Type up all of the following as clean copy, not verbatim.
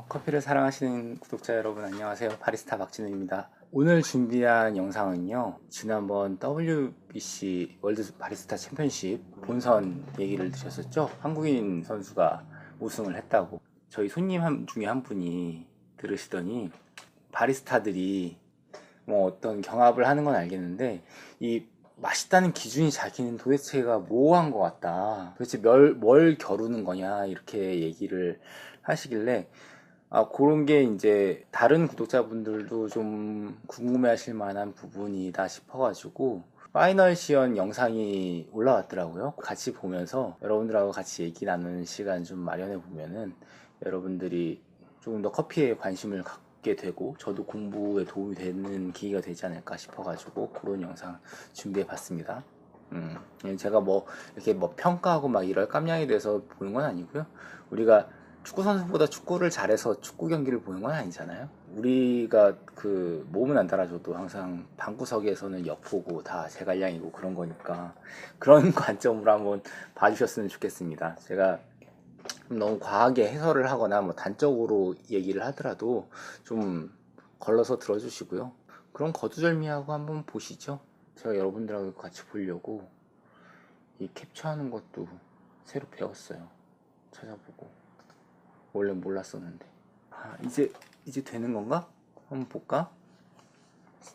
커피를 사랑하시는 구독자 여러분 안녕하세요. 바리스타 박진우입니다. 오늘 준비한 영상은요, 지난번 WBC 월드 바리스타 챔피언십 본선 얘기를 드렸었죠. 한국인 선수가 우승을 했다고. 저희 손님 중에 한 분이 들으시더니 바리스타들이 뭐 어떤 경합을 하는 건 알겠는데 이 맛있다는 기준이 자기는 도대체가 뭐한 것 같다, 도대체 뭘 겨루는 거냐, 이렇게 얘기를 하시길래 그런 게 이제 다른 구독자분들도 좀 궁금해 하실 만한 부분이다 싶어가지고 파이널 시연 영상이 올라왔더라고요. 같이 보면서 여러분들하고 같이 얘기 나누는 시간 좀 마련해 보면은 여러분들이 조금 더 커피에 관심을 갖게 되고 저도 공부에 도움이 되는 기회가 되지 않을까 싶어가지고 그런 영상 준비해 봤습니다. 제가 뭐 이렇게 뭐 평가하고 막 이럴 깜냥이 돼서 보는 건 아니고요. 우리가 축구 선수보다 축구를 잘해서 축구 경기를 보는 건 아니잖아요. 우리가 그 몸은 안 달아줘도 항상 방구석에서는 역보고 다 제갈량이고 그런 거니까 그런 관점으로 한번 봐주셨으면 좋겠습니다. 제가 너무 과하게 해설을 하거나 뭐 단적으로 얘기를 하더라도 좀 걸러서 들어주시고요. 그럼 거두절미하고 한번 보시죠. 제가 여러분들하고 같이 보려고 이 캡처하는 것도 새로 배웠어요. 찾아보고. 원래 몰랐었는데. 이제 되는 건가? 한번 볼까?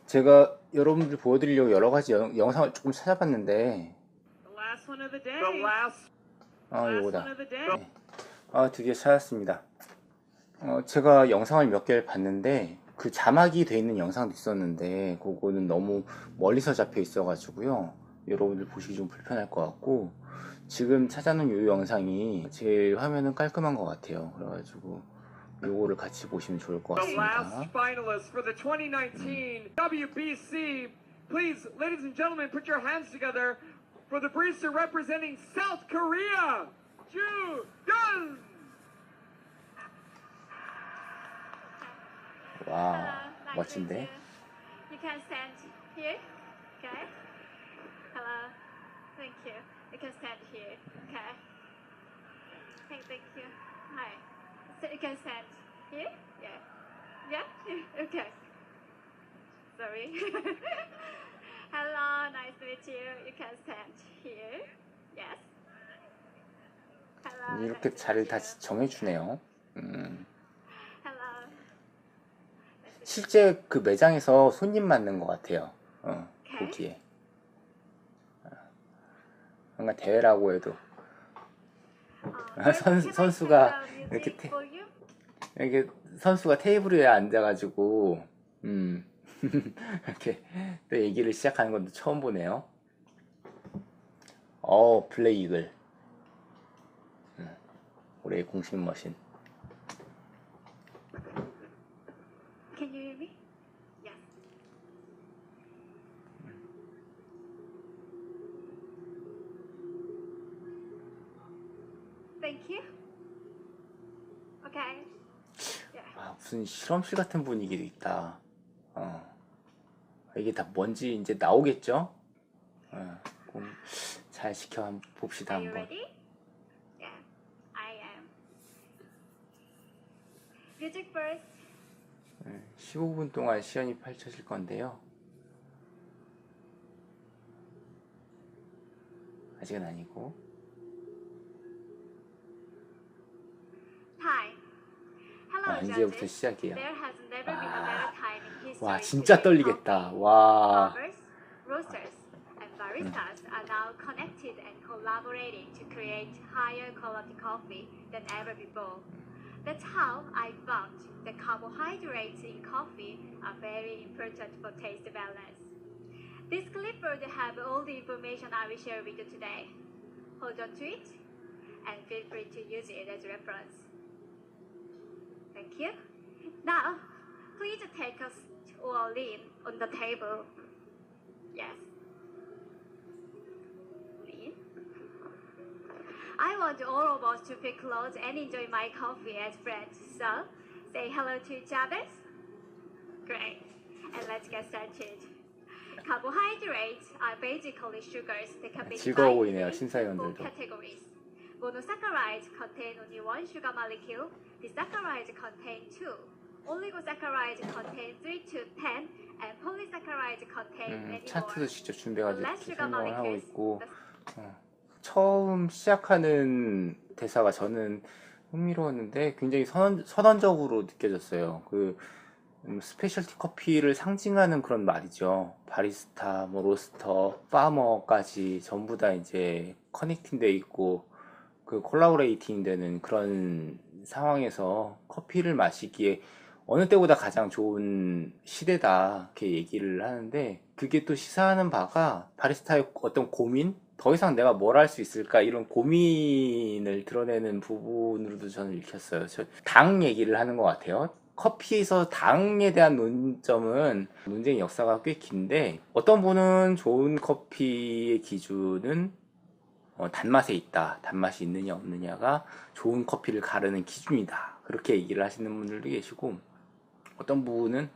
제가 여러분들 보여드리려고 여러 가지 영상을 조금 찾아봤는데 요거다. 네. 드디어 찾았습니다. 제가 영상을 몇 개를 봤는데 그 자막이 돼 있는 영상도 있었는데 그거는 너무 멀리서 잡혀 있어 가지고요, 여러분들 보시기 좀 불편할 것 같고, 지금 찾아놓은 이 영상이 제일 화면은 깔끔한 것 같아요. 그래가지고 요거를 같이 보시면 좋을 것 같습니다. WBC. Please, ladies and gentlemen, put your hands together for the barista representing South Korea, Ju Yeon. 와, 멋진데? You can stand here, okay? Hello, thank you. You can stand here, okay? Hey, thank you. Hi. So you can stand here? Yeah. Yeah? Okay. Sorry. Hello, nice to meet you. You can stand here. Yes. Hello. 이렇게 nice to 자리를 meet 다 you. 정해주네요. Hello. 실제 그 매장에서 손님 맞는 것 같아요. Okay. 보기에. 뭔가 대회라고 해도 선수가 이렇게 선수가 테이블 위에 앉아가지고 이렇게 또 얘기를 시작하는 것도 처음 보네요. 블랙 이글. 올해의 공식 머신. Can you hear me? Yes. Thank you. Okay. Yeah. 무슨 실험실 같은 분위기도 있다. 이게 다 뭔지 이제 나오겠죠? 그럼 잘 지켜 봅시다 Are you 한번. ready? Yeah, I am. Music first. 15분 동안 시연이 펼쳐질 건데요. 아직은 아니고. Time. Hello, 이제부터 judges. 시작이에요. There has never been a better time in history. 와, 진짜 to make 떨리겠다. coffee. 와. Farmers, roasters, and baristas are now connected and collaborating to create higher quality coffee than ever before. That's how I found that carbohydrates in coffee are very important for taste balance. This clip would have all the information I will share with you today. Hold on to it and feel free to use it as reference. Thank you. Now, please take us or lean on the table. Yes. Lean. I want all of us to feel close and enjoy my coffee as friends. So, say hello to each other. Great. And let's get started. Carbohydrates are basically sugars that can be 즐거워 divided 보이네요, into four 심사위원들도. categories. Monosaccharides contain only one sugar molecule Disaccharides contain 2. Oligosaccharides contain 3 to 10, and polysaccharides contain many 차트도 more. 직접 준비해가지고 The less 이렇게 sugar 설명을 하고 molecules, 있고 the 처음 시작하는 대사가 저는 흥미로웠는데 굉장히 선언적으로 느껴졌어요. 그 스페셜티 커피를 상징하는 그런 말이죠. 바리스타, 뭐 로스터, 파머까지 전부 다 이제 커넥팅 돼 있고 그 콜라보레이팅 되는 그런 상황에서 커피를 마시기에 어느 때보다 가장 좋은 시대다 이렇게 얘기를 하는데, 그게 또 시사하는 바가 바리스타의 어떤 고민? 더 이상 내가 뭘 할 수 있을까? 이런 고민을 드러내는 부분으로도 저는 읽혔어요. 당 얘기를 하는 것 같아요. 커피에서 당에 대한 논점은 논쟁의 역사가 꽤 긴데, 어떤 분은 좋은 커피의 기준은 단맛에 있다. 단맛이 있느냐 없느냐가 좋은 커피를 가르는 기준이다. 그렇게 얘기를 하시는 분들도 계시고, 어떤 부분은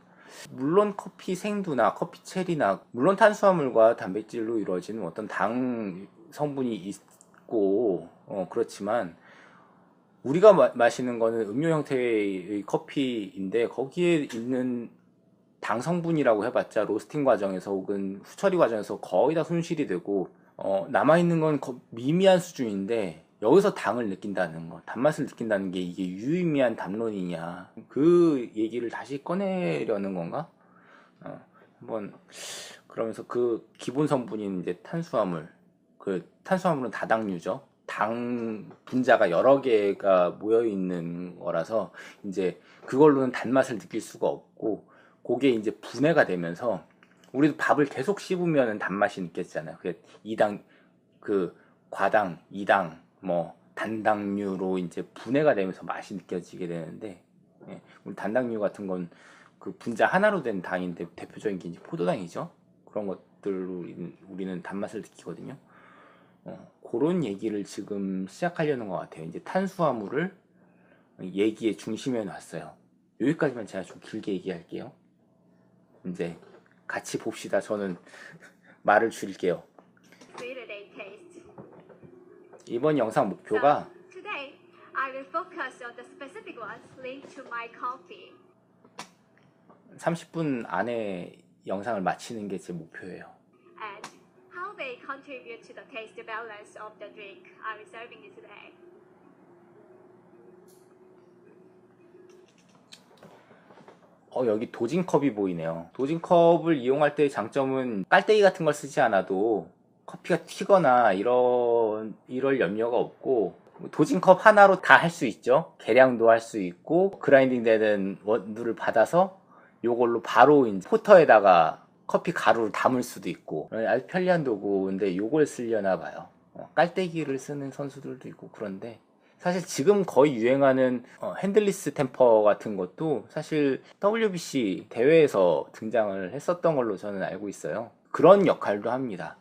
물론 커피 생두나 커피 체리나 물론 탄수화물과 단백질로 이루어지는 어떤 당 성분이 있고 그렇지만 우리가 마시는 거는 음료 형태의 커피인데 거기에 있는 당 성분이라고 해봤자 로스팅 과정에서 혹은 후처리 과정에서 거의 다 손실이 되고 남아있는 건 미미한 수준인데, 여기서 당을 느낀다는 거, 단맛을 느낀다는 게 이게 유의미한 담론이냐, 그 얘기를 다시 꺼내려는 건가? 한번 그러면서 그 기본 성분인 이제 탄수화물, 그 탄수화물은 다당류죠. 당 분자가 여러 개가 모여 있는 거라서 이제 그걸로는 단맛을 느낄 수가 없고, 그게 이제 분해가 되면서 우리도 밥을 계속 씹으면 단맛이 느껴지잖아요. 그 2당, 그 과당, 2당, 뭐 단당류로 이제 분해가 되면서 맛이 느껴지게 되는데, 우리 단당류 같은 건 그 분자 하나로 된 당인데 대표적인 게 이제 포도당이죠. 그런 것들로 우리는 단맛을 느끼거든요. 그런 얘기를 지금 시작하려는 것 같아요. 이제 탄수화물을 얘기의 중심에 놨어요. 여기까지만 제가 좀 길게 얘기할게요. 이제 같이 봅시다. 저는 말을 줄일게요. sweeter they taste. 이번 영상 목표가 So, today, I will focus on the specific ones linked to my coffee. 30분 안에 영상을 마치는 게 제 목표예요. And how they contribute to the taste balance of the drink I will serving you today. 여기 도징컵이 보이네요. 도징컵을 이용할 때의 장점은 깔때기 같은 걸 쓰지 않아도 커피가 튀거나 이럴 염려가 없고, 도징컵 하나로 다 할 수 있죠. 계량도 할 수 있고, 그라인딩 되는 원두를 받아서 요걸로 바로 이제 포터에다가 커피 가루를 담을 수도 있고, 아주 편리한 도구인데 요걸 쓰려나 봐요. 깔때기를 쓰는 선수들도 있고. 그런데 사실 지금 거의 유행하는 핸들리스 템퍼 같은 것도 사실 WBC 대회에서 등장을 했었던 걸로 저는 알고 있어요. 그런 역할도 합니다.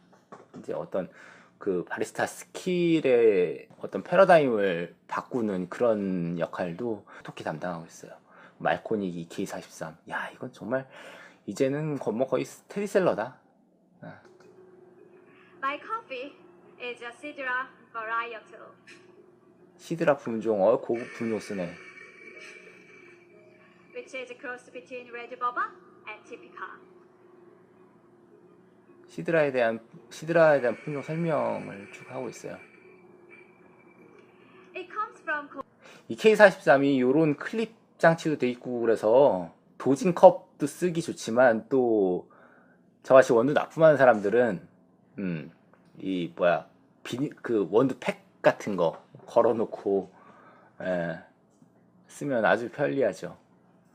이제 어떤 그 바리스타 스킬의 어떤 패러다임을 바꾸는 그런 역할도 톡히 담당하고 있어요. 말코닉 EK43. 야, 이건 정말 이제는 거의 스테디셀러다. My coffee is a Sidra varietal, 시드라 품종, 고급 품종 쓰네. which is a cross between Red Boba and Typica. 시드라에 대한 품종 설명을 쭉 하고 있어요. It comes from EK43이 요런 클립 장치도 돼 있고 그래서 도징컵도 쓰기 좋지만, 또 저같이 원두 납품하는 사람들은 그 원두 팩 같은 거 걸어놓고 쓰면 아주 편리하죠.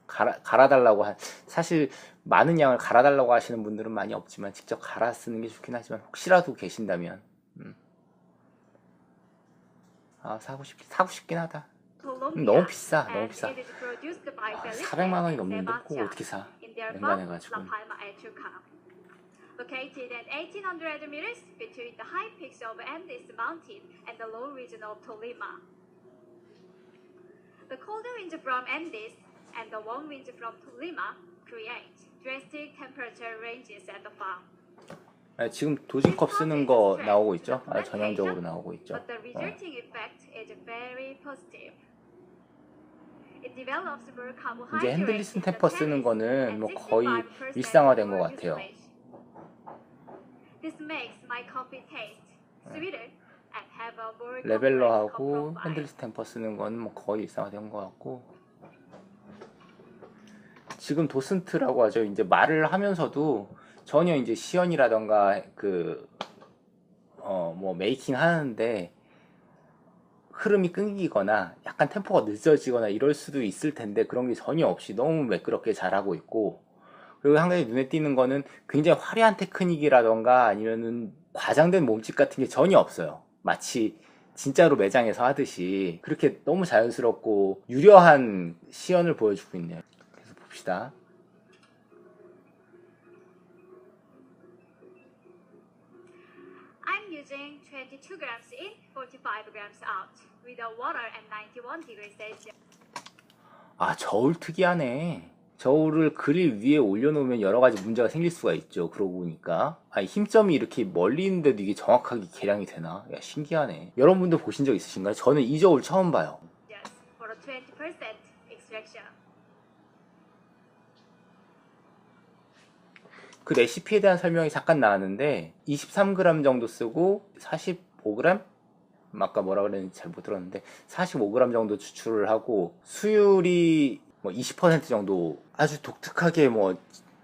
갈아달라고 사실 많은 양을 갈아달라고 하시는 분들은 많이 없지만 직접 갈아 쓰는 게 좋긴 하지만, 혹시라도 계신다면 사고 싶긴 하다. Colombia, 너무 비싸. and it is produced by Felipe 400만 원이 and 넘는데 꼭 Sebastian 어떻게 사? in their 연간해 farm, 가지고. La Palma Echuca. Located at 1800 meters between the high peaks of Andes Mountain and the low region of Tolima. The colder winds from Andes and the warm winds from Tolima create drastic temperature ranges at the farm. 지금 도징컵 쓰는 거 나오고 있죠? 전형적으로 나오고 있죠. But the resulting effect is very positive. It develops more 이제 carbohydrates 핸들리슨 in the 템퍼 쓰는 tannin 거는 뭐 and 거의 65% 일상화된 것 more 같아요. distillate. This makes my coffee taste sweeter and have a more complex 레벨러하고 profile. 핸들리슨 템퍼 쓰는 건 뭐 거의 일상화된 것 같고, 지금 도슨트라고 하죠. 이제 말을 하면서도 전혀 이제 시연이라던가 뭐 메이킹 하는데 흐름이 끊기거나 약간 템포가 늦어지거나 이럴 수도 있을 텐데 그런 게 전혀 없이 너무 매끄럽게 잘하고 있고, 그리고 한 가지 눈에 띄는 거는 굉장히 화려한 테크닉이라던가 아니면은 과장된 몸짓 같은 게 전혀 없어요. 마치 진짜로 매장에서 하듯이 그렇게 너무 자연스럽고 유려한 시연을 보여주고 있네요. 그래서 봅시다. I'm using 22 grams in, 45 grams out, with the water at 91 degrees Celsius. 아, 저울 특이하네. 저울을 그릴 위에 올려놓으면 여러 가지 문제가 생길 수가 있죠. 그러고 보니까. 아니, 힘점이 이렇게 멀리 있는데도 이게 정확하게 계량이 되나? 야, 신기하네. 여러분도 보신 적 있으신가요? 저는 이 저울 처음 봐요. For a 20% extraction. 그 레시피에 대한 설명이 잠깐 나왔는데 23g 정도 쓰고 45g? 아까 뭐라 그랬는지 잘 못 들었는데 45g 정도 추출을 하고 수율이 뭐 20% 정도 아주 독특하게 뭐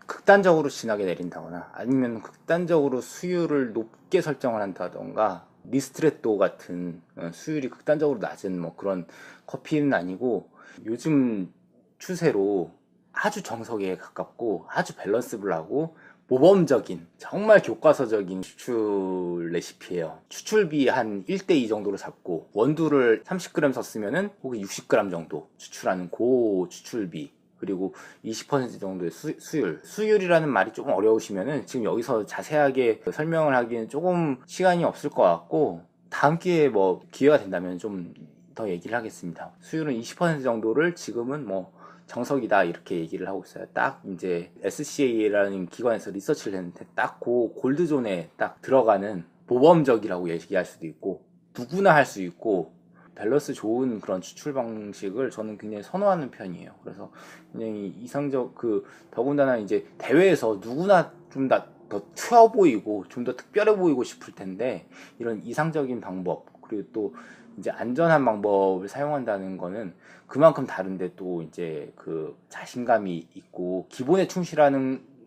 극단적으로 진하게 내린다거나 아니면 극단적으로 수율을 높게 설정을 한다던가 리스트레또 같은 수율이 극단적으로 낮은 뭐 그런 커피는 아니고 요즘 추세로 아주 정석에 가깝고 아주 밸런스블하고 모범적인 정말 교과서적인 추출 레시피예요. 추출비 한 1:2 정도로 잡고 원두를 30g 썼으면은 혹은 60g 정도 추출하는 고 추출비, 그리고 20% 정도의 수율이라는 말이 조금 어려우시면은 지금 여기서 자세하게 설명을 하기엔 조금 시간이 없을 것 같고 다음 기회에 뭐 기회가 된다면 좀 더 얘기를 하겠습니다. 수율은 20% 정도를 지금은 뭐 정석이다 이렇게 얘기를 하고 있어요. 딱 이제 SCA라는 기관에서 리서치를 했는데 딱 그 골드존에 딱 들어가는 모범적이라고 얘기할 수도 있고 누구나 할 수 있고 밸런스 좋은 그런 추출 방식을 저는 굉장히 선호하는 편이에요. 그래서 굉장히 이상적 더군다나 이제 대회에서 누구나 좀 더 튀어 보이고 좀 더 특별해 보이고 싶을 텐데 이런 이상적인 방법 그리고 또 이제 안전한 방법을 사용한다는 거는 그만큼 다른데 또 이제 자신감이 있고 기본에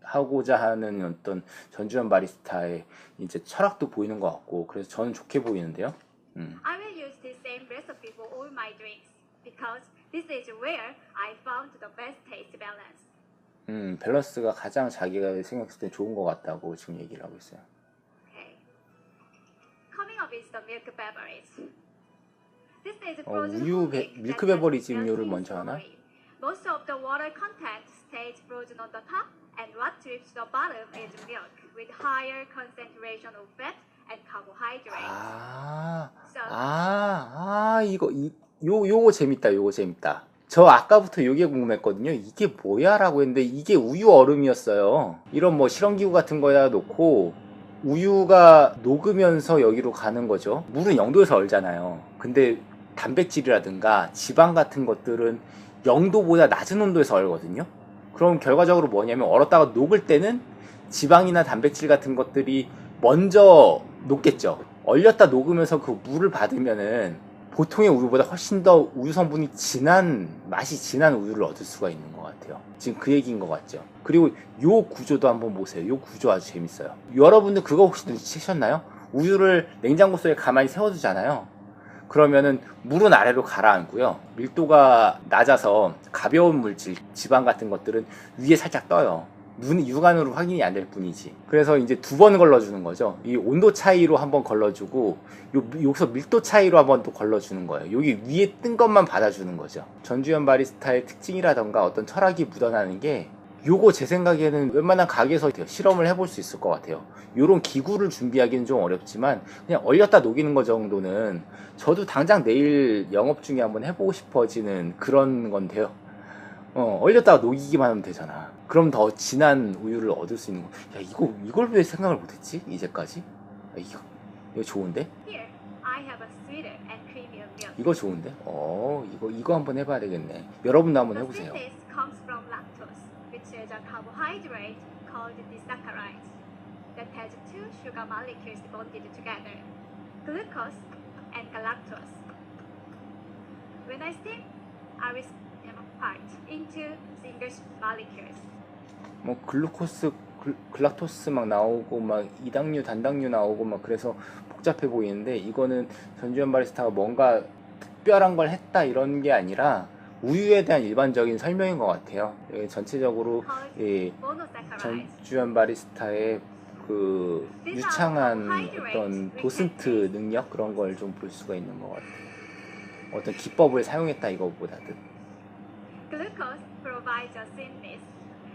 하고자 하는 어떤 전주현 바리스타의 이제 철학도 보이는 것 같고 그래서 저는 좋게 보이는데요. I will use the same recipe for all my drinks because this is where I found the best taste balance. 밸런스가 가장 자기가 생각했을 때 좋은 것 같다고 지금 얘기를 하고 있어요. Okay. Coming up is the milk beverage. This is frozen 우유 whole milk 밀크 that 베버리지 has 음료를 melting 먼저 하나? slowly. Most of the water content stays frozen on the top, and what drips to the bottom is milk with higher concentration of fat and carbohydrates. 요거 재밌다, 요거 재밌다. 저 아까부터 요게 궁금했거든요. 이게 뭐야? 라고 했는데 이게 우유 얼음이었어요. 이런 뭐 실험기구 같은 거에다 놓고 우유가 녹으면서 여기로 가는 거죠. 물은 0도에서 얼잖아요. 근데 단백질이라든가 지방 같은 것들은 0도보다 낮은 온도에서 얼거든요. 그럼 결과적으로 뭐냐면 얼었다가 녹을 때는 지방이나 단백질 같은 것들이 먼저 녹겠죠. 얼렸다 녹으면서 그 물을 받으면은 보통의 우유보다 훨씬 더 우유 성분이 맛이 진한 우유를 얻을 수가 있는 것 같아요. 지금 그 얘기인 것 같죠. 그리고 요 구조도 한번 보세요. 요 구조 아주 재밌어요. 여러분들 그거 혹시 눈치채셨나요? 우유를 냉장고 속에 가만히 세워두잖아요. 그러면은 물은 아래로 가라앉고요. 밀도가 낮아서 가벼운 물질, 지방 같은 것들은 위에 살짝 떠요. 육안으로 확인이 안 될 뿐이지. 그래서 이제 2번 걸러주는 거죠. 이 온도 차이로 한번 걸러주고 여기서 밀도 차이로 한번 또 걸러주는 거예요. 여기 위에 뜬 것만 받아주는 거죠. 전주현 바리스타의 특징이라던가 어떤 철학이 묻어나는 게 요거 제 생각에는 웬만한 가게에서 실험을 해볼 수 있을 것 같아요. 요런 기구를 준비하기는 좀 어렵지만 그냥 얼렸다 녹이는 거 정도는 저도 당장 내일 영업 중에 한번 해보고 싶어지는 그런 건데요. 얼렸다가 녹이기만 하면 되잖아. 그럼 더 진한 우유를 얻을 수 있는 거. 야, 이걸 왜 생각을 못했지? 이제까지? 이거 좋은데? Here, I I have a sweeter and creamier milk. 이거 좋은데? 이거 한번 해봐야 되겠네. 여러분도 한번 The 해보세요. sweetness comes from lactose, which is a carbohydrate called disaccharides that has two sugar molecules bonded together, glucose and galactose. When I steam, I will split them apart into single molecules. 뭐 글락토스 막 나오고 막 이당류, 단당류 나오고 막 그래서 복잡해 보이는데 이거는 전주현 바리스타가 뭔가 특별한 걸 했다 이런 게 아니라 우유에 대한 일반적인 설명인 것 같아요. 전체적으로 이 Monosaccharides. 전주현 바리스타의 그 유창한 어떤 도슨트 능력 그런 걸 좀 볼 수가 있는 것 같아요. 어떤 기법을 사용했다 이거보다는. Glucose provides a sweetness,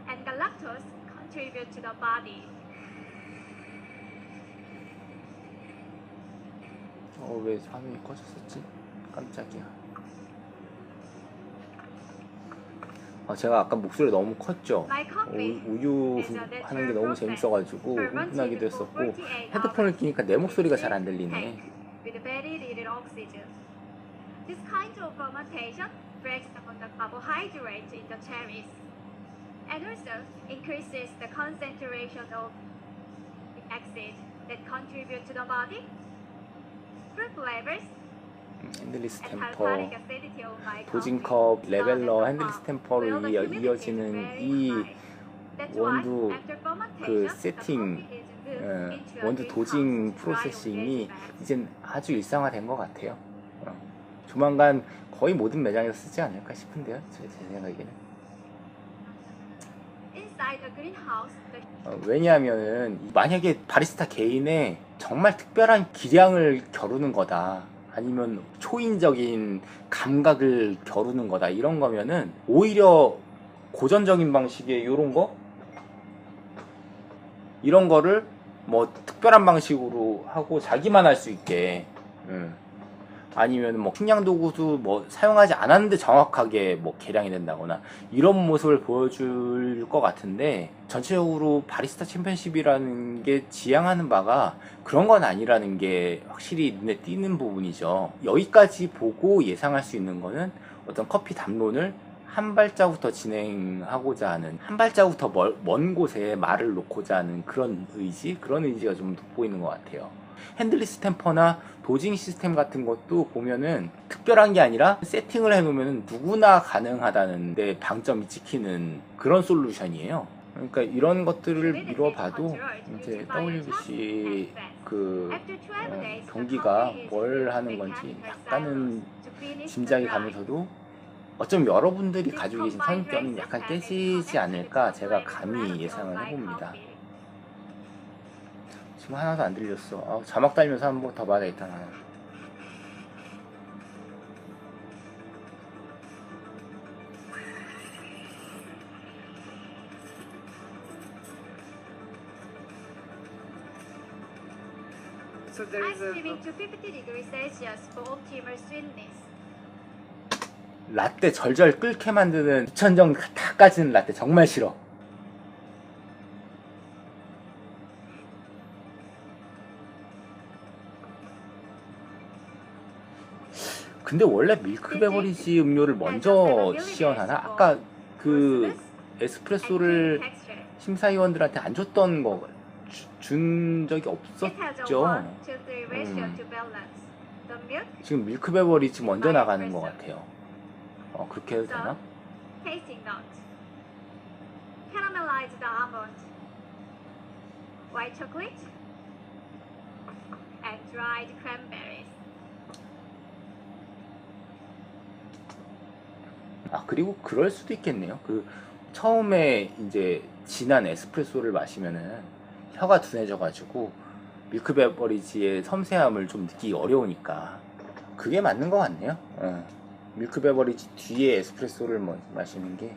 and galactose contribute to the body. 왜 화면이 꺼졌었지? 깜짝이야. 제가 아까 목소리 너무 컸죠? My coffee 우유 is a 하는 게 너무 natural 재밌어가지고 fermented 흥분하기도 for 했었고 48 헤드폰을 hours. 끼니까 내 목소리가 잘 안 Tank 들리네. with very little oxygen. This kind of fermentation breaks down the carbohydrates in the cherries and also increases the concentration of acid that contribute to the body. Fruit flavors 핸들리스 and 템퍼, alkalic acidity of my 도진컵, coffee 레벨러, are 핸들리스 well 템퍼로 the humidity is 이어지는 very 이 high. That's 원두 why after fermentation, 그 the 세팅, coffee is moved into a 원두 greenhouse 도징 to dry on 프로세싱이 veggie bags. 이젠 아주 일상화된 것 같아요. 조만간 거의 모든 매장에서 쓰지 않을까 싶은데요. 제 생각에는. Inside the greenhouse, the 왜냐하면은 만약에 바리스타 개인의 정말 특별한 기량을 겨루는 거다 아니면 초인적인 감각을 겨루는 거다 이런 거면은 오히려 고전적인 방식의 이런 거를 뭐 특별한 방식으로 하고 자기만 할 수 있게 아니면 뭐 식량 도구도 뭐 사용하지 않았는데 정확하게 뭐 계량이 된다거나 이런 모습을 보여줄 것 같은데 전체적으로 바리스타 챔피언십이라는 게 지향하는 바가 그런 건 아니라는 게 확실히 눈에 띄는 부분이죠. 여기까지 보고 예상할 수 있는 거는 어떤 커피 담론을 한 발자국 더 진행하고자 하는 한 발자국 더 먼 곳에 말을 놓고자 하는 그런 의지가 좀 돋보이는 것 같아요. 핸들리스 템퍼나 도징 시스템 같은 것도 보면은 특별한 게 아니라 세팅을 해놓으면 누구나 가능하다는 데 방점이 찍히는 그런 솔루션이에요. 그러니까 이런 것들을 미뤄봐도 이제 WBC 그 경기가 뭘 하는 건지 약간은 짐작이 가면서도 어쩜 여러분들이 가지고 계신 선입견은 약간 깨지지 않을까 제가 감히 예상을 해봅니다. 지금 하나도 안 들렸어. 자막 달면서 한번 더 봐야겠다 나는. So I'm there's steaming to 50 degrees Celsius for optimal sweetness. 라떼 절절 끓게 만드는 2000정 다 까지는 라떼 정말 싫어. 근데 원래 밀크 베버리지 음료를 먼저 시연하나? 아까 그 에스프레소를 심사위원들한테 안 줬던 거 준 적이 없었죠. 지금 밀크 베버리지 먼저 나가는 것 같아요. 그렇게 해도 되나? Tasting note. Caramelized almond, white chocolate, and dried cranberries. 그리고 그럴 수도 있겠네요. 처음에 이제 진한 에스프레소를 마시면은 혀가 둔해져가지고 밀크 베버리지의 섬세함을 좀 느끼기 어려우니까 그게 맞는 것 같네요. 밀크 베버리지 뒤에 에스프레소를 마시는 게.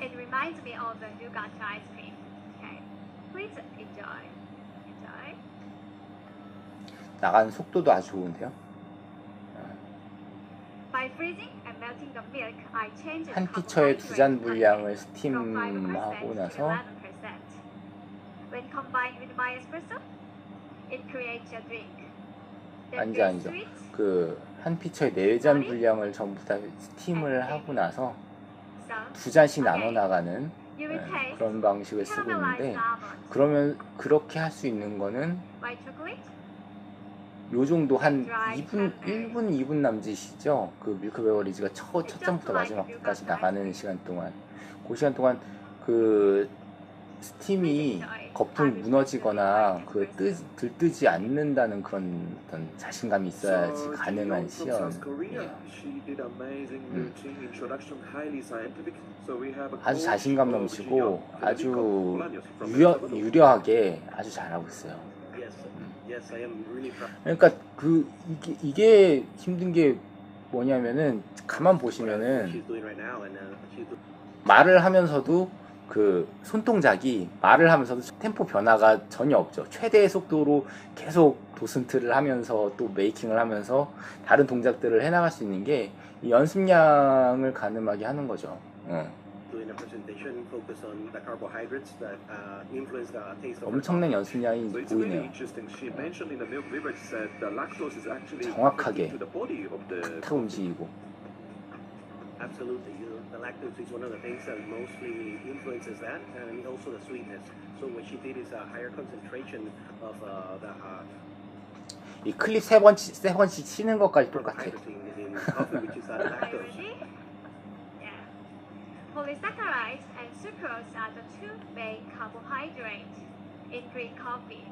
It reminds me of the nougat ice cream. Okay, please enjoy. Enjoy. 나가는 속도도 아주 좋은데요. By freezing and melting the milk, I change the 한 피처에 2잔 분량을 from 5% 스팀하고 to 나서 11%. When combined with my espresso, it creates a drink. The 아니죠, drink 아니죠. sweet, 그 한 피처에 4잔 분량을 전부 다 스팀을 하고 나서 so 2잔씩 나눠 나가는 you will taste 그런 방식을 쓰고 caramelized 있는데, almonds. 그러면 그렇게 할 수 있는 거는 White chocolate, 요 정도 한 1분 2분 남짓이죠. 그 밀크 베버리지가 첫 잔부터 마지막까지 나가는 시간 동안, 그 시간 동안 그 스팀이 거품 무너지거나 그 들뜨지 않는다는 그런 어떤 자신감이 있어야지 가능한 시연. 아주 자신감 넘치고 아주 유려하게 아주 잘하고 있어요. 그러니까 그 이게 힘든 게 뭐냐면은 가만 보시면은 말을 하면서도 그 손동작이 말을 하면서도 템포 변화가 전혀 없죠. 최대의 속도로 계속 도슨트를 하면서 또 메이킹을 하면서 다른 동작들을 해나갈 수 있는 게 이 연습량을 가늠하게 하는 거죠. 엄청난 연습량이 보이네요. 정확하게 탁 움직이고. Absolutely. The lactose is one of the things that mostly influences that, and also the sweetness. So what she did is a higher concentration of 이 클립 세 번씩 치는 것까지 똑같아. carbohydrate in coffee, which is Are you lactose. ready? Yeah. Polysaccharides and sucrose are the two main carbohydrates in green coffee.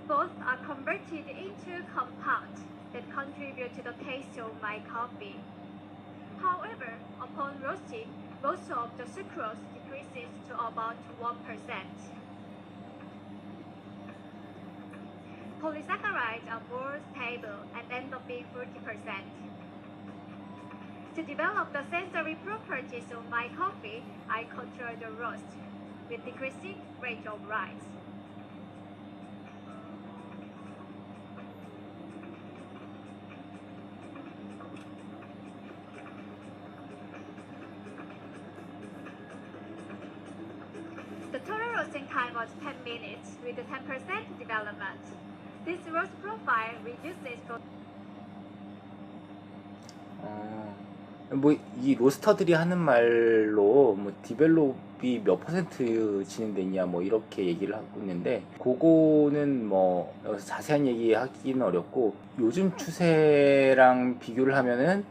Both are converted into compounds that contribute to the taste of my coffee. However, upon roasting, most of the sucrose decreases to about 1%. Polysaccharides are more stable and end up being 40%. To develop the sensory properties of my coffee, I control the roast with decreasing rate of rise. The total roasting time was 10 minutes with a 10% development. This roast profile reduces 뭐 이 로스터들이 하는 말로 뭐 디벨롭이 몇 퍼센트 진행됐냐 뭐 이렇게 얘기를 하고 있는데, 그거는 뭐 여기서 자세한 얘기하기는 어렵고, 요즘 추세랑 비교를 하면은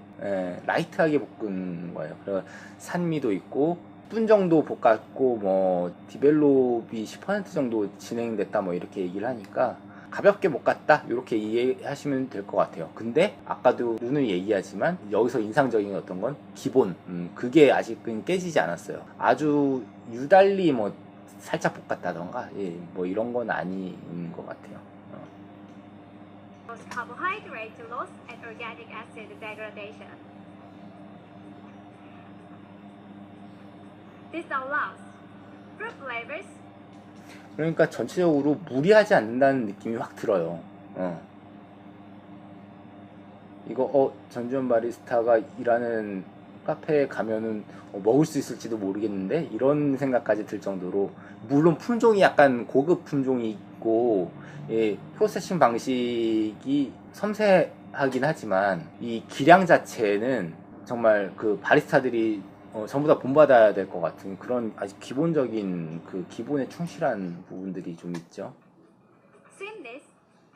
라이트하게 볶은 거예요. 그래서 산미도 있고 10분 정도 볶았고 뭐 디벨롭이 10% 정도 진행됐다 뭐 이렇게 얘기를 하니까 가볍게 볶았다 이렇게 이해하시면 될 것 같아요. 근데 아까도 누누이 얘기하지만 여기서 인상적인 어떤 건 기본, 그게 아직은 깨지지 않았어요. 아주 유달리 뭐 살짝 볶았다던가 뭐 이런 건 아닌 것 같아요. carbohydrate loss and organic acid degradation. This allows fruit flavors, 그러니까 전체적으로 무리하지 않는다는 느낌이 확 들어요. 이거 전지현 바리스타가 일하는 카페에 가면은 먹을 수 있을지도 모르겠는데 이런 생각까지 들 정도로, 물론 품종이 약간 고급 품종이 있고 프로세싱 방식이 섬세하긴 하지만 이 기량 자체는 정말 그 바리스타들이 전부 다 본받아야 될 것 같은 그런 아주 기본적인 그 기본에 충실한 부분들이 좀 있죠. sweetness,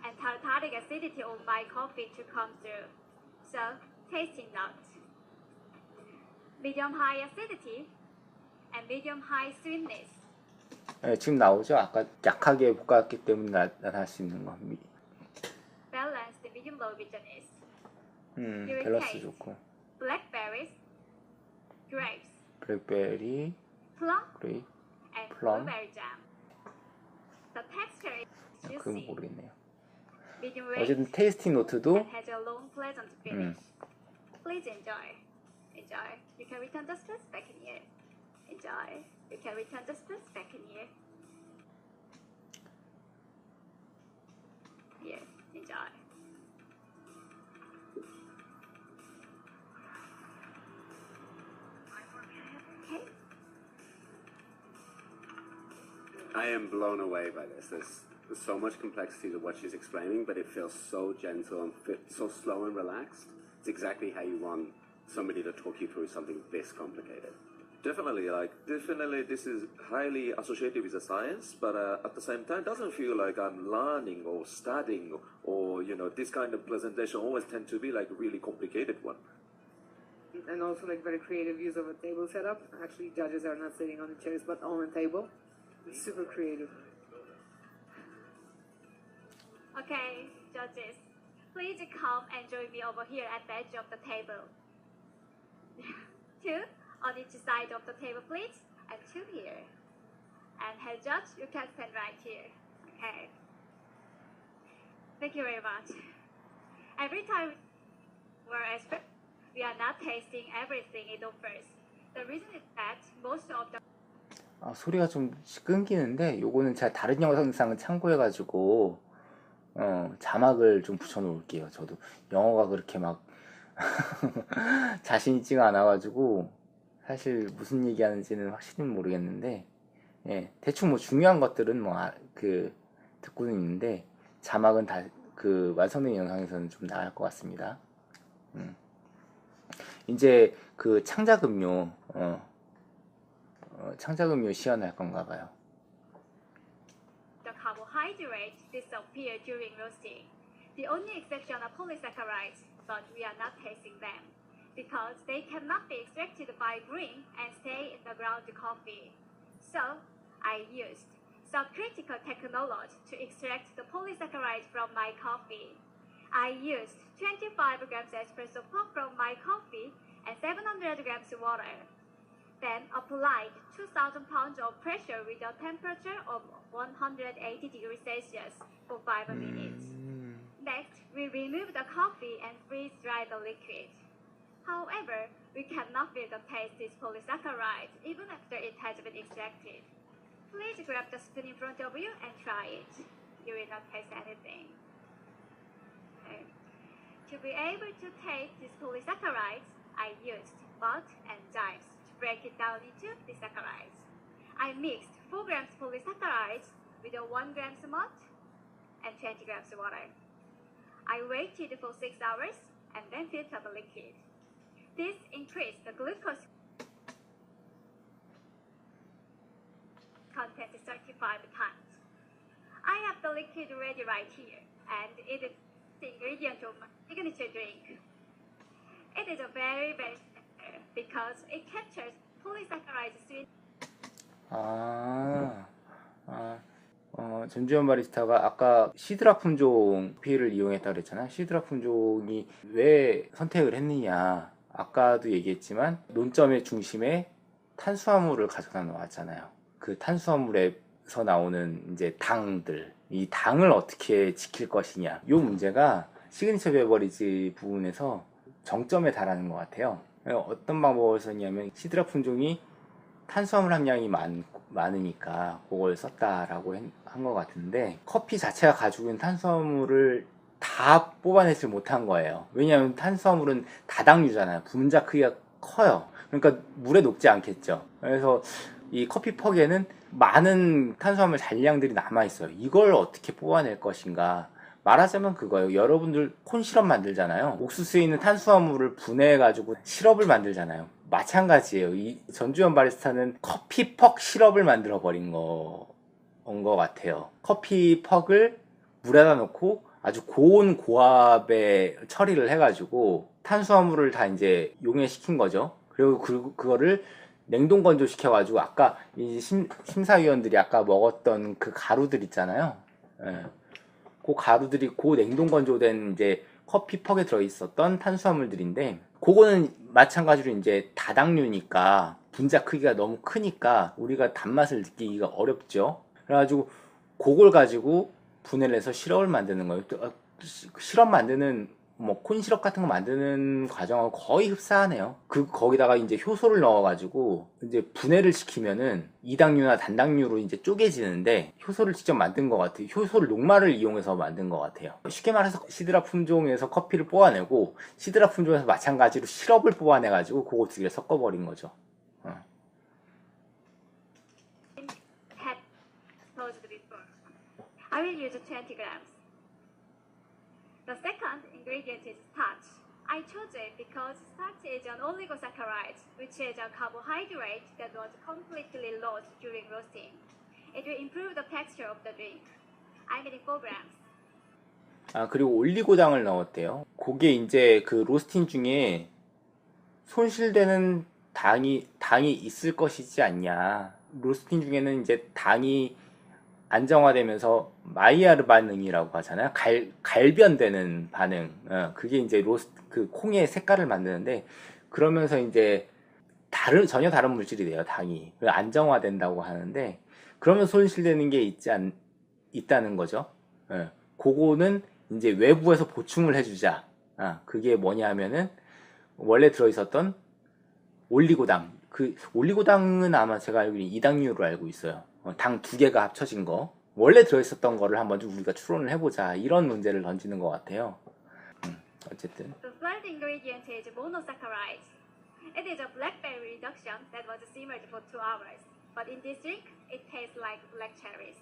and tartaric acidity of my coffee to come through. So, tasting notes. Medium high acidity and medium high sweetness. 지금 나오죠? 아까 약하게 볶았기 때문에 나타날 수 있는 거. Balanced medium low bitterness. 밸런스 좋고. Blackberries, grapes, 블랙베리, plum, 그레이, and plum. blueberry jam. The texture is 그건 juicy, 모르겠네요. medium rich, 어쨌든 테이스팅 노트도 and has a long pleasant finish. Please enjoy. Enjoy. You can return the spoons back in here. Enjoy. You can return the spoons back in here. Here. Enjoy. I am blown away by this. so much complexity to what she's explaining, but it feels so gentle and so slow and relaxed. It's exactly how you want somebody to talk you through something this complicated. Definitely this is highly associated with the science, but at the same time doesn't feel like I'm learning or studying, or this kind of presentation always tend to be like really complicated one. And also like very creative use of a table setup. Actually, judges are not sitting on the chairs but on a table. It's super creative. Okay, judges, please come and join me over here at the edge of the table. 2 on each side of the table, please, and 2 here. And head judge, you can stand right here. Okay. Thank you very much. Every time we're expert, we are not tasting everything it offers. The reason is that most of the 소리가 좀 끊기는데 요거는 제가 다른 영상을 참고해가지고 자막을 좀 붙여 놓을게요. 저도 영어가 그렇게 막 자신 있지가 않아가지고 사실 무슨 얘기하는지는 확실히 모르겠는데, 예, 대충 뭐 중요한 것들은 듣고는 있는데 자막은 다 그 완성된 영상에서는 좀 나을 것 같습니다. 이제 그 창자금요 시연할 건가 봐요. the carbohydrates disappear during roasting. The only exception are polysaccharides, but we are not tasting them because they cannot be extracted by brewing and stay in the ground coffee. So, I used some critical technology to extract the polysaccharides from my coffee. I used 25 grams espresso pop from my coffee and 700 grams water. Then applied 2,000 pounds of pressure with a temperature of 180 degrees Celsius for 5 minutes. Next, we remove the coffee and freeze dry the liquid. However, we cannot feel the taste of polysaccharides even after it has been extracted. Please grab the spoon in front of you and try it. You will not taste anything. Okay. To be able to taste these polysaccharides, I used malt and gyves to break it down into disaccharides. I mixed 4 grams polysaccharides with 1 gram malt and 20 grams water. I waited for 6 hours and then filtered the liquid. This increased the glucose content 35 times. I have the liquid ready right here, and it is the ingredient of my signature drink. It is a very special because it captures polysaccharide sweet. 전주현 바리스타가 아까 시드라 품종 커피를 이용했다고 그랬잖아. 시드라 품종이 왜 선택을 했느냐, 아까도 얘기했지만 논점의 중심에 탄수화물을 가져다 놓았잖아요. 그 탄수화물에서 나오는 이제 당들, 이 당을 어떻게 지킬 것이냐, 이 문제가 시그니처 베버리지 부분에서 정점에 달하는 것 같아요. 어떤 방법을 썼냐면 시드라 품종이 탄수화물 함량이 많으니까 그걸 썼다라고 한 것 같은데, 커피 자체가 가지고 있는 탄수화물을 다 뽑아내지 못한 거예요. 왜냐하면 탄수화물은 다당류잖아요. 분자 크기가 커요. 그러니까 물에 녹지 않겠죠. 그래서 이 커피 퍽에는 많은 탄수화물 잔량들이 남아있어요. 이걸 어떻게 뽑아낼 것인가. 말하자면 그거예요. 여러분들 콘 시럽 만들잖아요. 옥수수에 있는 탄수화물을 분해해가지고 시럽을 만들잖아요. 마찬가지예요. 이 전주현 바리스타는 커피 퍽 시럽을 만들어 버린 건 것 같아요. 커피 퍽을 물에다 넣고 아주 고온 고압에 처리를 해가지고 탄수화물을 다 이제 용해시킨 거죠. 그리고 그거를 냉동 건조시켜가지고 아까 이 심사위원들이 아까 먹었던 그 가루들 있잖아요. 예. 그 가루들이 그 냉동 건조된 이제 커피 퍽에 들어있었던 탄수화물들인데, 그거는 마찬가지로 이제 다당류니까 분자 크기가 너무 크니까 우리가 단맛을 느끼기가 어렵죠. 그래가지고 그걸 가지고 분해를 해서 시럽을 만드는 거예요. 시럽 만드는 뭐 콘시럽 같은 거 만드는 과정하고 거의 흡사하네요. 거기다가 이제 효소를 넣어가지고 이제 분해를 시키면은 이당류나 단당류로 이제 쪼개지는데, 효소를 직접 만든 것 같아요. 효소를 녹말을 이용해서 만든 것 같아요. 쉽게 말해서 시드라 품종에서 커피를 뽑아내고 시드라 품종에서 마찬가지로 시럽을 뽑아내가지고 그거 두 개를 섞어버린 거죠. Had exposed before. I will use 20 grams. The second ingredient is starch. I chose it because starch is an oligosaccharide, which is a carbohydrate that was completely lost during roasting. It will improve the texture of the drink. I'm adding 4 grams. 아, 그리고 올리고당을 넣었대요. 그게 이제 그 로스팅 중에 손실되는 당이 있을 것이지 않냐. 로스팅 중에는 이제 당이 안정화되면서 마이야르 반응이라고 하잖아요. 갈변되는 반응. 그게 이제 그 콩의 색깔을 만드는데, 그러면서 이제 전혀 다른 물질이 돼요, 당이. 안정화된다고 하는데, 그러면 손실되는 게 있다는 거죠. 그거는 이제 외부에서 보충을 해주자. 그게 뭐냐 하면은, 원래 들어있었던 올리고당. 그 올리고당은 아마 제가 알기로는 이당류로 알고 있어요. 당 2개가 합쳐진 거. 원래 들어있었던 거를 한번 좀 우리가 추론을 해보자. 이런 문제를 던지는 것 같아요. 어쨌든. The third ingredient is monosaccharides. It is a blackberry reduction that was simmered for 2 hours. But in this drink, it tastes like black cherries.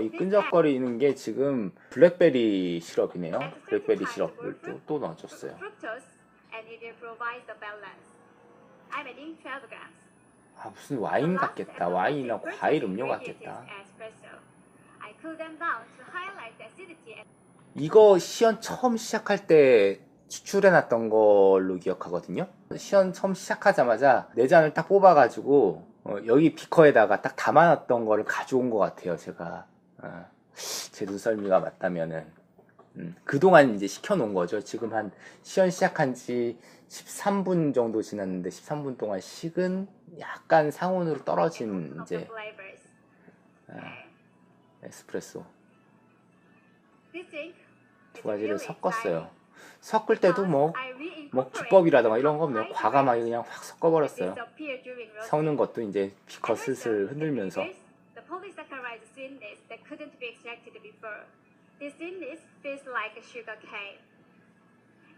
이 끈적거리는 게 지금 블랙베리 시럽이네요. 블랙베리 시럽을 또 넣어줬어요. Fructose, and it will provide the balance. I'm adding 12 grams. 아, 무슨 와인 같겠다. 와인이나 과일 음료 같겠다. I cool them down to highlight the acidity. 이거 시연 처음 시작할 때 추출해놨던 걸로 기억하거든요. 시연 처음 시작하자마자 4잔을 딱 뽑아가지고 여기 비커에다가 딱 담아놨던 거를 가져온 것 같아요. 제가 제 눈썰미가 맞다면은 그동안 이제 식혀놓은 거죠. 지금 한 시연 시작한 지 13분 정도 지났는데 13분 동안 식은 약간 상온으로 떨어진 이제 에스프레소 2 가지를 섞었어요. 섞을 때도 뭐 기법이라던가 이런 거 없네요. 과감하게 그냥 확 섞어버렸어요. 섞는 것도 이제 비커 슬슬 흔들면서. The polysaccharide sweetness that couldn't be extracted before. This sweetness feels like a sugar cane.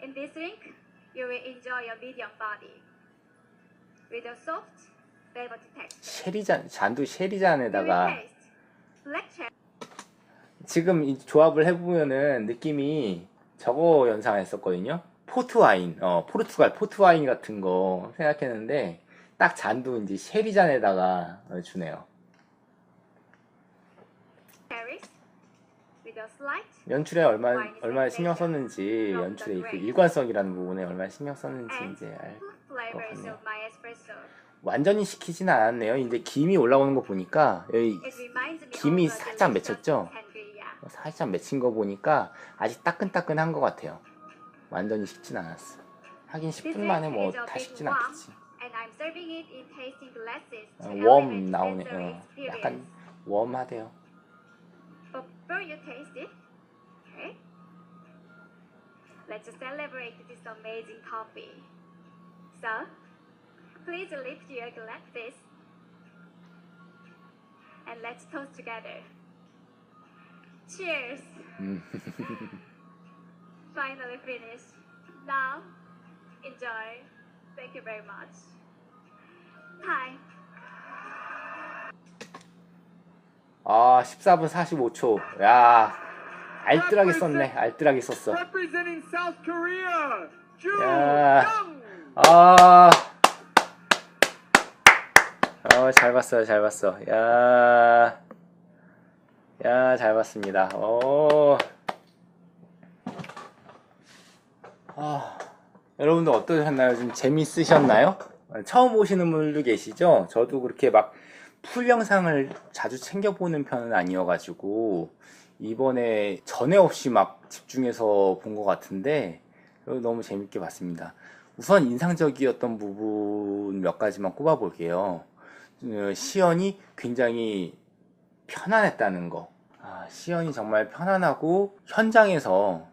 In this drink, you will enjoy a medium body with a soft, velvety texture. 잔도 You 쉐리잔에다가 will taste black cherry. 지금 이 조합을 해보면은 느낌이 저거 연상했었거든요. 포트와인, 포르투갈 포트와인 같은 거 생각했는데 딱 잔도 이제 쉐리잔에다가 주네요. With a slight 연출에 얼마나 신경 썼는지, 연출의 그 일관성이라는 부분에 얼마나 신경 썼는지 이제 알 것 flavors 같네요. of my espresso. 완전히 식히진 않았네요. 이제 김이 올라오는 거 보니까 여기 It reminds me 김이 of the 살짝 delicious 맺혔죠? sangria. 살짝 맺힌 거 보니까 아직 따끈따끈한 것 같아요. 완전히 식진 않았어. 하긴 10분 만에 뭐 다 식진 않겠지. And I'm serving it in tasting glasses to 웜 elevate 나오네. sensory 약간 experience. 웜하대요. But before you taste it, okay, let's celebrate this amazing coffee. So, please lift your glasses and let's toast together. Cheers! Finally finished. Now, enjoy. Thank you very much. Time. 14분 45초. 야, 알뜰하게 썼네. 알뜰하게 썼어. Representing South Korea, Ju 야. Young. 잘 봤어요. 잘 봤어. 야, 잘 봤습니다. 여러분들 어떠셨나요? 좀 재밌으셨나요? 처음 보시는 분들도 계시죠? 저도 그렇게 막 풀 영상을 자주 챙겨보는 편은 아니어가지고 이번에 전에 없이 막 집중해서 본 것 같은데 너무 재밌게 봤습니다. 우선 인상적이었던 부분 몇 가지만 꼽아볼게요. 시연이 굉장히 편안했다는 거. 시연이 정말 편안하고 현장에서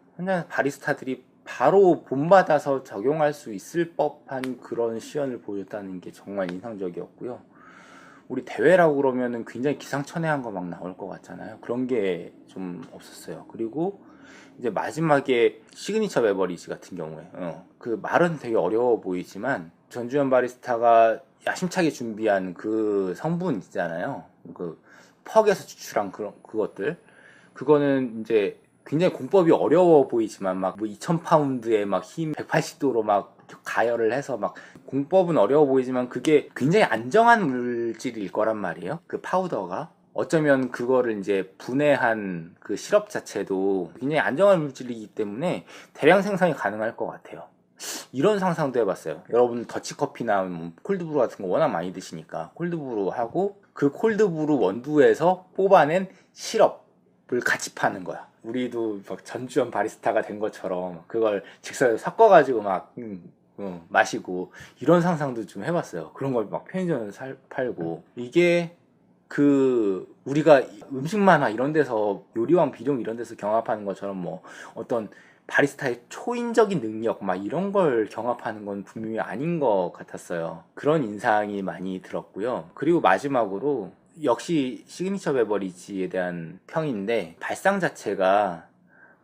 바리스타들이 바로 본받아서 적용할 수 있을 법한 그런 시연을 보였다는 게 정말 인상적이었고요. 우리 대회라고 그러면은 굉장히 기상천외한 거 막 나올 것 같잖아요. 그런 게 좀 없었어요. 그리고 이제 마지막에 시그니처 베버리지 같은 경우에 그 말은 되게 어려워 보이지만 전주현 바리스타가 야심차게 준비한 그 성분 있잖아요. 그 퍽에서 추출한 그것들. 그거는 이제 굉장히 공법이 어려워 보이지만 막 뭐 2000파운드에 막 힘 180도로 막 가열을 해서 막 공법은 어려워 보이지만 그게 굉장히 안정한 물질일 거란 말이에요. 그 파우더가. 어쩌면 그거를 이제 분해한 그 시럽 자체도 굉장히 안정한 물질이기 때문에 대량 생산이 가능할 것 같아요. 이런 상상도 해봤어요. 여러분 더치커피나 뭐 콜드브루 같은 거 워낙 많이 드시니까 콜드브루 하고 그 콜드브루 원두에서 뽑아낸 시럽을 같이 파는 거야. 우리도 막 전주현 바리스타가 된 것처럼 그걸 직선에서 섞어가지고 막 마시고 이런 상상도 좀 해봤어요. 그런 걸 막 편의점에서 팔고 이게 그 우리가 음식 만화 이런 데서 요리왕 비룡 이런 데서 경합하는 것처럼 뭐 어떤 바리스타의 초인적인 능력 막 이런 걸 경합하는 건 분명히 아닌 것 같았어요. 그런 인상이 많이 들었고요. 그리고 마지막으로 역시 시그니처 베버리지에 대한 평인데 발상 자체가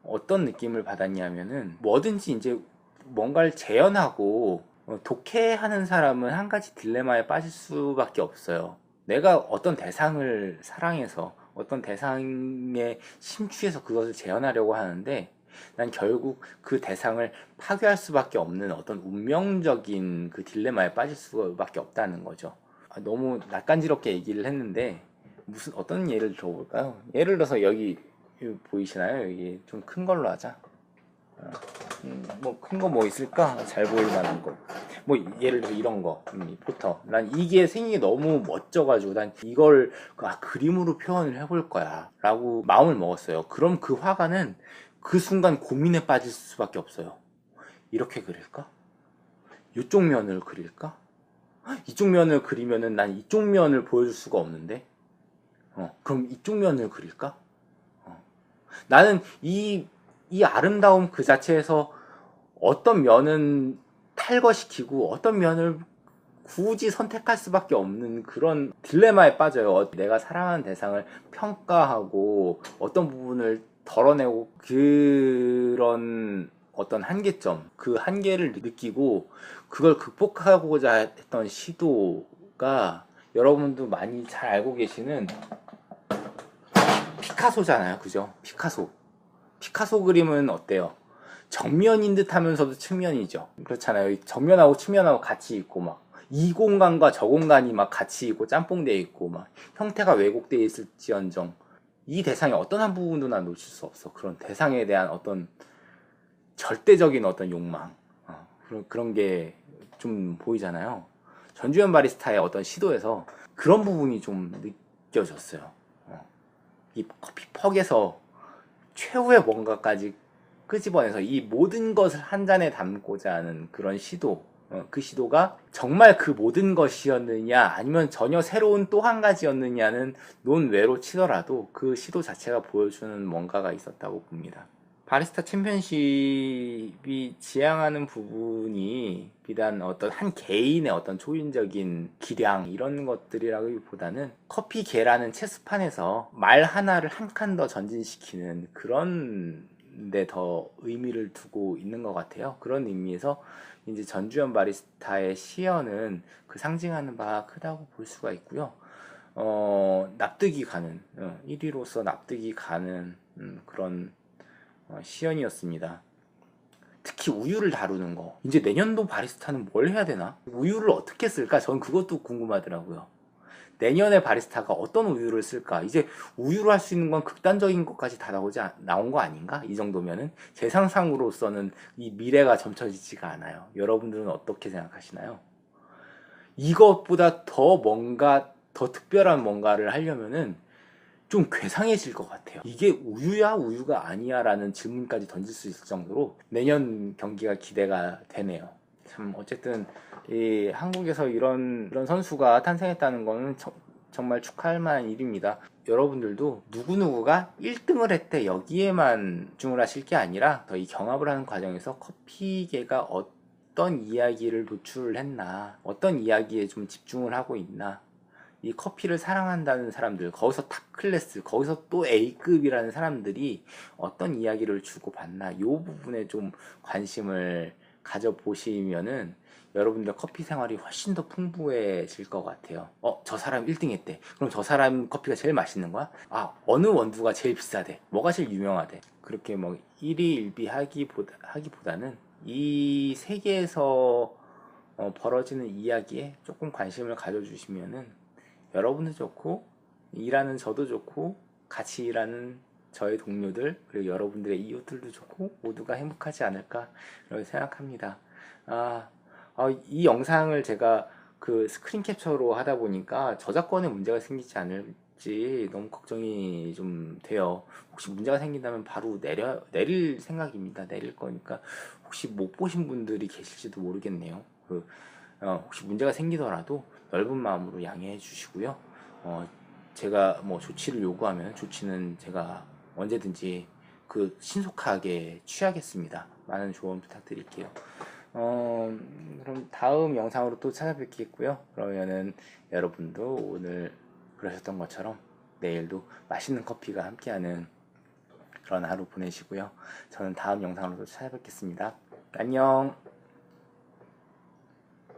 어떤 느낌을 받았냐면은 뭐든지 이제 뭔가를 재현하고 독해하는 사람은 한 가지 딜레마에 빠질 수밖에 없어요. 내가 어떤 대상을 사랑해서 어떤 대상에 심취해서 그것을 재현하려고 하는데 난 결국 그 대상을 파괴할 수밖에 없는 어떤 운명적인 그 딜레마에 빠질 수밖에 없다는 거죠. 너무 낯간지럽게 얘기를 했는데 무슨 어떤 예를 들어볼까요? 예를 들어서 여기 보이시나요? 여기 좀 큰 걸로 하자. 뭐 큰 거 뭐 있을까? 잘 보일 만한 거. 뭐 예를 들어 이런 거 포터. 난 이게 생긴 게 너무 멋져가지고 난 이걸 그림으로 표현을 해볼 거야 라고 마음을 먹었어요. 그럼 그 화가는 그 순간 고민에 빠질 수밖에 없어요. 이렇게 그릴까? 이쪽 면을 그릴까? 이쪽 면을 그리면은 난 이쪽 면을 보여줄 수가 없는데 그럼 이쪽 면을 그릴까? 나는 이 아름다움 그 자체에서 어떤 면은 탈거시키고 어떤 면을 굳이 선택할 수밖에 없는 그런 딜레마에 빠져요. 내가 사랑하는 대상을 평가하고 어떤 부분을 덜어내고 그런 어떤 한계점, 그 한계를 느끼고 그걸 극복하고자 했던 시도가 여러분도 많이 잘 알고 계시는 피카소잖아요. 그죠? 피카소 그림은 어때요? 정면인 듯 하면서도 측면이죠. 그렇잖아요. 정면하고 측면하고 같이 있고 막 이 공간과 저 공간이 막 같이 있고 짬뽕되어 있고 막 형태가 왜곡되어 있을지언정 이 대상의 어떤 한 부분도 난 놓칠 수 없어. 그런 대상에 대한 어떤 절대적인 어떤 욕망 그런 게 좀 보이잖아요. 전주현 바리스타의 어떤 시도에서 그런 부분이 좀 느껴졌어요. 이 커피 퍽에서 최후의 뭔가까지 끄집어내서 이 모든 것을 한 잔에 담고자 하는 그런 시도, 그 시도가 정말 그 모든 것이었느냐 아니면 전혀 새로운 또 한 가지였느냐는 논외로 치더라도 그 시도 자체가 보여주는 뭔가가 있었다고 봅니다. 바리스타 챔피언십이 지향하는 부분이 비단 어떤 한 개인의 어떤 초인적인 기량 이런 것들이라기보다는 커피 계라는 체스판에서 말 하나를 한 칸 더 전진시키는 그런 데 더 의미를 두고 있는 것 같아요. 그런 의미에서 이제 전주현 바리스타의 시연은 그 상징하는 바가 크다고 볼 수가 있고요. 납득이 가는 1위로서 납득이 가는 그런 시연이었습니다. 특히 우유를 다루는 거. 이제 내년도 바리스타는 뭘 해야 되나? 우유를 어떻게 쓸까? 전 그것도 궁금하더라고요. 내년에 바리스타가 어떤 우유를 쓸까? 이제 우유로 할 수 있는 건 극단적인 것까지 다 나온 거 아닌가? 이 정도면은 제 상상으로서는 이 미래가 점쳐지지가 않아요. 여러분들은 어떻게 생각하시나요? 이것보다 더 뭔가 더 특별한 뭔가를 하려면은 좀 괴상해질 것 같아요. 이게 우유야 우유가 아니야 라는 질문까지 던질 수 있을 정도로 내년 경기가 기대가 되네요. 참 어쨌든 이 한국에서 이런 선수가 탄생했다는 거는 정말 축하할 만한 일입니다. 여러분들도 누구누구가 1등을 했대 여기에만 집중을 하실 게 아니라 이 경합을 하는 과정에서 커피계가 어떤 이야기를 도출을 했나 어떤 이야기에 좀 집중을 하고 있나 이 커피를 사랑한다는 사람들, 거기서 탑 클래스, 거기서 또 A급이라는 사람들이 어떤 이야기를 주고받나, 이 부분에 좀 관심을 가져보시면은 여러분들 커피 생활이 훨씬 더 풍부해질 것 같아요. 저 사람 1등 했대. 그럼 저 사람 커피가 제일 맛있는 거야? 어느 원두가 제일 비싸대? 뭐가 제일 유명하대? 그렇게 뭐 일희일비 하기보다는 이 세계에서 벌어지는 이야기에 조금 관심을 가져주시면은 여러분도 좋고, 일하는 저도 좋고, 같이 일하는 저의 동료들, 그리고 여러분들의 이웃들도 좋고, 모두가 행복하지 않을까 이렇게 생각합니다. 이 영상을 제가 그 스크린 캡처로 하다 보니까 저작권에 문제가 생기지 않을지 너무 걱정이 좀 돼요. 혹시 문제가 생긴다면 바로 내릴 생각입니다. 내릴 거니까 혹시 못 보신 분들이 계실지도 모르겠네요. 혹시 문제가 생기더라도 넓은 마음으로 양해해 주시고요. 제가 뭐 조치를 요구하면 조치는 제가 언제든지 신속하게 취하겠습니다. 많은 조언 부탁드릴게요. 그럼 다음 영상으로 또 찾아뵙겠고요. 그러면은 여러분도 오늘 그러셨던 것처럼 내일도 맛있는 커피가 함께하는 그런 하루 보내시고요. 저는 다음 영상으로 또 찾아뵙겠습니다. 안녕.